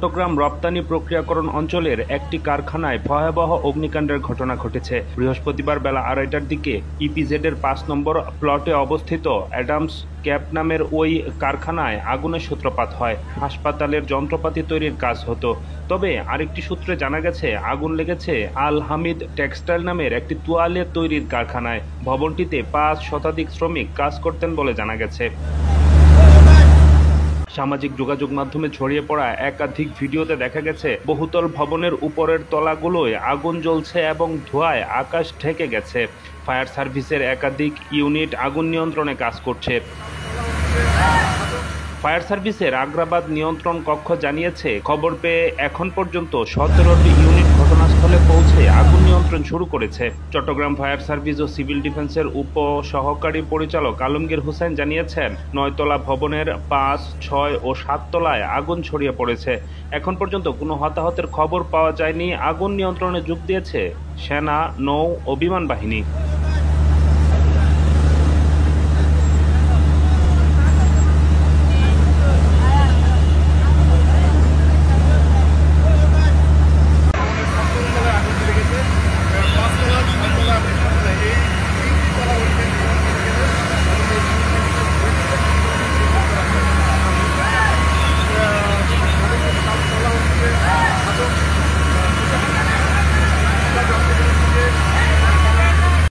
চট্টগ্রাম রপ্তানি প্রক্রিয়াকরণ অঞ্চলের একটি কারখানায় ভয়াবহ অগ্নিকাণ্ডের ঘটনা ঘটেছে। বৃহস্পতিবার বেলা 2:30টার দিকে ইপিজেডের 5 নম্বর প্লটে অবস্থিত অ্যাডামস ক্যাপ নামের ওই কারখানায় আগুনের সূত্রপাত হয়। হাসপাতালের যন্ত্রপাতি তৈরির কাজ হতো। তবে আরেকটি সূত্রে জানা গেছে আগুন লেগেছে আল হামিদ টেক্সটাইল নামের একটি তোয়ালে তৈরির কারখানায়। ভবনটিতে 5 শতাধিক শ্রমিক কাজ করতেন বলে জানা গেছে। সামাজিক যোগাযোগ মাধ্যমে ছড়িয়ে পড়া একাধিক ভিডিওতে দেখা গেছে বহুতল ভবনের উপরের তলাগুলোয় আগুন জ্বলছে এবং ধোঁয়ায় আকাশ ঢেকে গেছে। ফায়ার সার্ভিসের একাধিক ইউনিট আগুন নিয়ন্ত্রণে কাজ করছে। ফায়ার সার্ভিসের আগ্রাবাদ নিয়ন্ত্রণ কক্ষ জানিয়েছে, খবর পেয়ে এখন পর্যন্ত 17টি ইউনিট ঘটনাস্থলে পৌঁছে আগুন নিয়ন্ত্রণ শুরু করেছে। চট্টগ্রাম ফায়ার সার্ভিস ও সিভিল ডিফেন্সের উপ সহকারী পরিচালক আলমগীর হোসেন জানিয়েছেন, 9 তলা ভবনের 5, 6 ও 7 তলায় আগুন ছড়িয়ে পড়েছে। এখন পর্যন্ত কোনো হতাহতের খবর পাওয়া যায়নি। আগুন নিয়ন্ত্রণে যোগ দিয়েছে সেনা, নৌ ও বিমান বাহিনী।